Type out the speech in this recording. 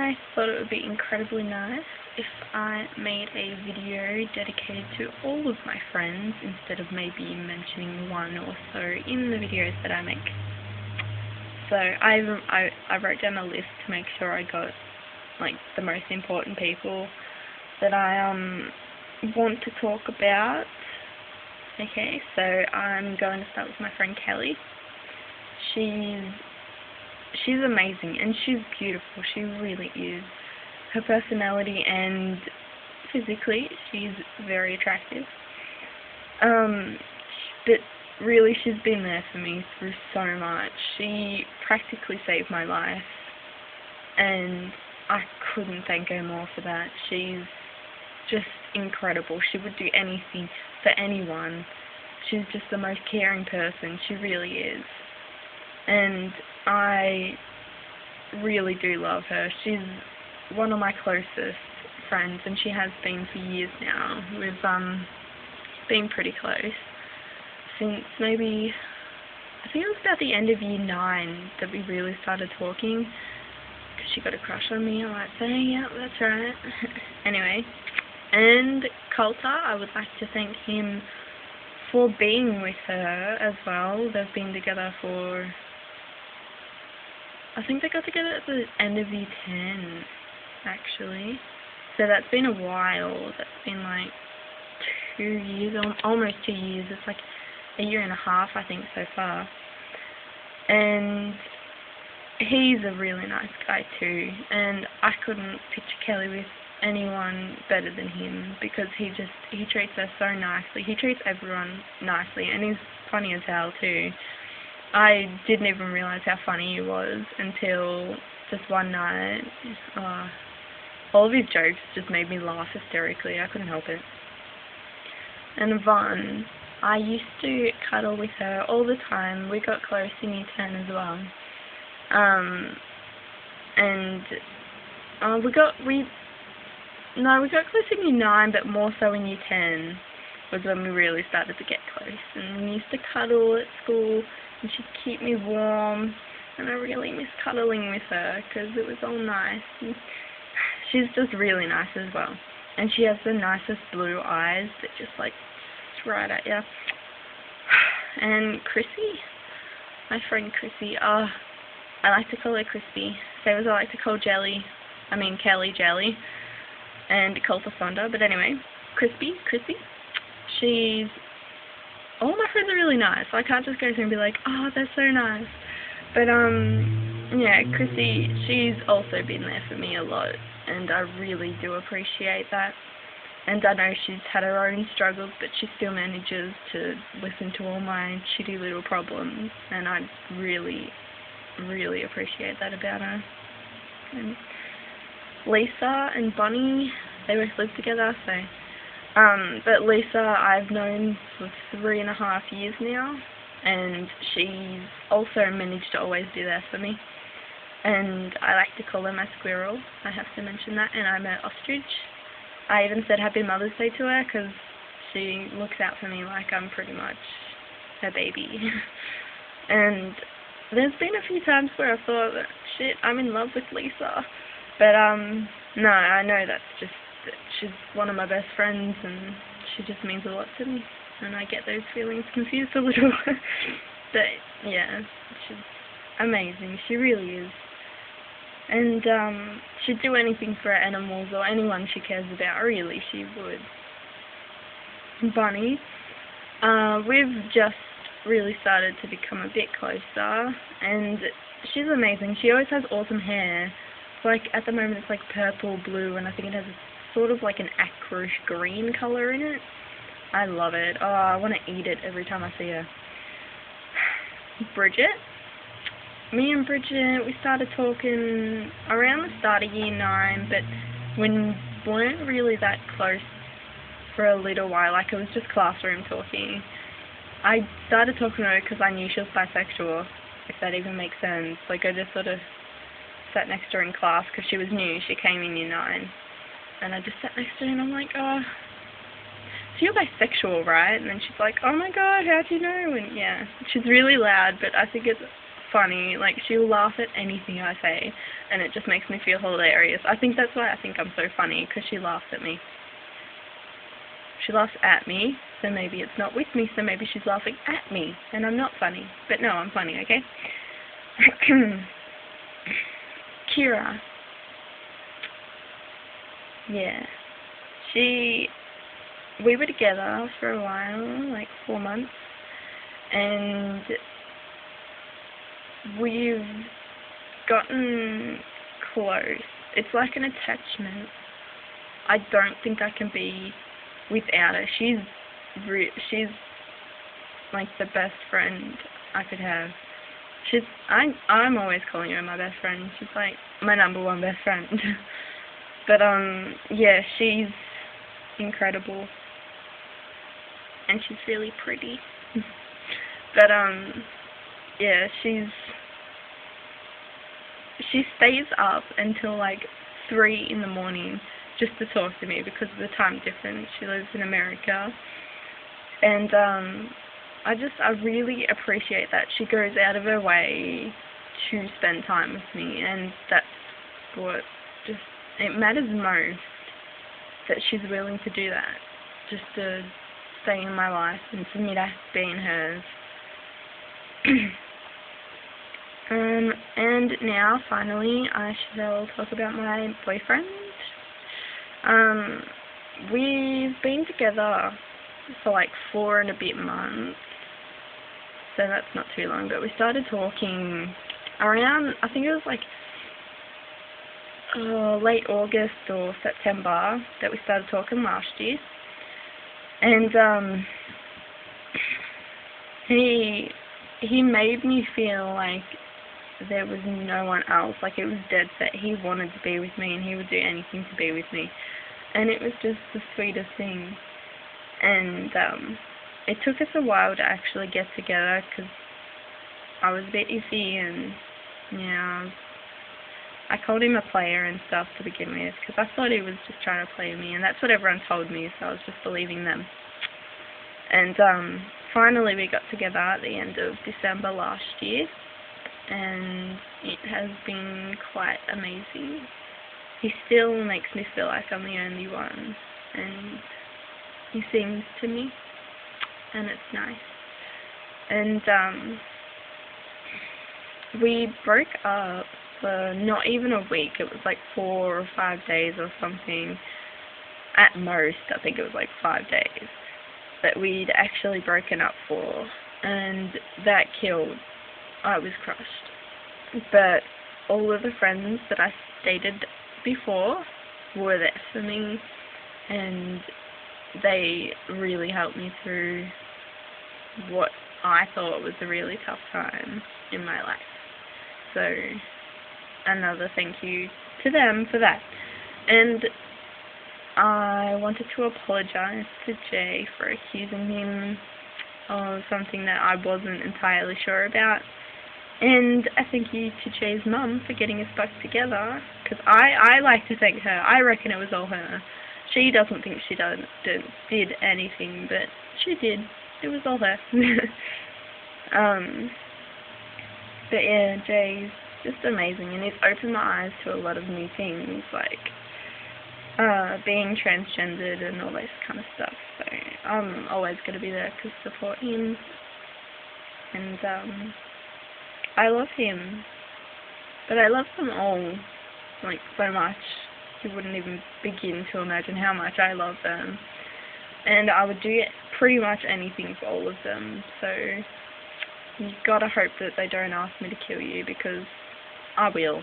I thought it would be incredibly nice if I made a video dedicated to all of my friends instead of maybe mentioning one or so in the videos that I make. So I wrote down a list to make sure I got like the most important people that I want to talk about. Okay, so I'm going to start with my friend Kelly. She's amazing and she's beautiful. She really is. Her personality and physically, she's very attractive. But really, she's been there for me through so much. She practically saved my life, and I couldn't thank her more for that. She's just incredible. She would do anything for anyone. She's just the most caring person. She really is. And I really do love her. She's one of my closest friends, and she has been for years now. We've been pretty close since maybe, I think it was about the end of year 9 that we really started talking, because she got a crush on me. I might say, yeah, that's right. Anyway, and Coulter, I would like to thank him for being with her as well. They've been together for, I think they got together at the end of year 10, actually. So that's been a while. That's been like 2 years, almost 2 years. It's like a year and a half, I think, so far. And he's a really nice guy too. And I couldn't picture Kelly with anyone better than him, because he treats her so nicely. He treats everyone nicely, and he's funny as hell too. I didn't even realise how funny he was until just one night. All of his jokes just made me laugh hysterically. I couldn't help it. And Yvonne, I used to cuddle with her all the time. We got close in year 10 as well. We got close in year 9, but more so in year 10 was when we really started to get close. And we used to cuddle at school, and she'd keep me warm, and I really miss cuddling with her because it was all nice. And she's just really nice as well, and she has the nicest blue eyes that just like right at you. And Chrissy, my friend Chrissy, I like to call her Crispy, same as I like to call Kelly Jelly, and Coulter Sonda. But anyway, Crispy, she's, all my friends are really nice. I can't just go through and be like, oh, they're so nice. But yeah, Chrissy, she's also been there for me a lot, and I really do appreciate that. And I know she's had her own struggles, but she still manages to listen to all my shitty little problems, and I really, really appreciate that about her. And Lisa and Bonnie, they both live together, so but Lisa I've known for 3.5 years now, and she's also managed to always be there for me. And I like to call her my squirrel, I have to mention that, and I'm an ostrich. I even said Happy Mother's Day to her, because she looks out for me like I'm pretty much her baby. And there's been a few times where I thought, shit, I'm in love with Lisa. But no, I know that's just, she's one of my best friends, and she just means a lot to me, and I get those feelings confused a little. But yeah, she's amazing, she really is. And she'd do anything for her animals or anyone she cares about, really, she would. Bonnie, we've just really started to become a bit closer, and she's amazing. She always has awesome hair. It's like, at the moment it's like purple, blue, and I think it has a sort of like an aquarish green colour in it. I love it. Oh, I want to eat it every time I see her. Bridget. Me and Bridget, we started talking around the start of year 9, but we weren't really that close for a little while. Like, it was just classroom talking. I started talking to her because I knew she was bisexual, if that even makes sense. Like, I just sort of sat next to her in class because she was new. She came in year 9. And I just sat next to her and I'm like, oh, so you're bisexual, right? And then she's like, oh my god, how'd you know? And yeah, she's really loud, but I think it's funny. Like, she'll laugh at anything I say, and it just makes me feel hilarious. I think that's why I think I'm so funny, because she laughs at me. She laughs at me, so maybe it's not with me, so maybe she's laughing at me, and I'm not funny. But no, I'm funny, okay? Kira. Yeah. We were together for a while, like 4 months, and we've gotten close. It's like an attachment. I don't think I can be without her. She's like the best friend I could have. I'm always calling her my best friend. She's like my number one best friend. But yeah, she's incredible, and she's really pretty. But yeah, she stays up until like 3 in the morning just to talk to me because of the time difference. She lives in America, and I really appreciate that she goes out of her way to spend time with me, and that's what it matters most, that she's willing to do that, just to stay in my life and for me to be in hers. And now, finally, I shall talk about my boyfriend. We've been together for like 4 and a bit months, so that's not too long, but we started talking around, I think it was like late August or September that we started talking last year. And he made me feel like there was no one else, like it was dead set. He wanted to be with me and he would do anything to be with me, and it was just the sweetest thing. And it took us a while to actually get together because I was a bit iffy, and yeah, I called him a player and stuff to begin with because I thought he was just trying to play me, and that's what everyone told me, so I was just believing them. And finally we got together at the end of December last year, and it has been quite amazing. He still makes me feel like I'm the only one, and he sings to me, and it's nice. And we broke up for not even a week. It was like 4 or 5 days or something. At most, I think it was like 5 days that we'd actually broken up for, and that killed. I was crushed. But all of the friends that I dated before were there for me, and they really helped me through what I thought was a really tough time in my life. So another thank you to them for that. And I wanted to apologize to Jay for accusing him of something that I wasn't entirely sure about. And a thank you to Jay's mum for getting us back together, because I like to thank her. I reckon it was all her. She doesn't think she did anything, but she did. It was all her. But yeah, Jay's just amazing, and he's opened my eyes to a lot of new things, like being transgendered and all this kind of stuff. So I'm always going to be there to support him, and I love him, but I love them all, like, so much. You wouldn't even begin to imagine how much I love them, and I would do pretty much anything for all of them. So you gotta hope that they don't ask me to kill you, because I will.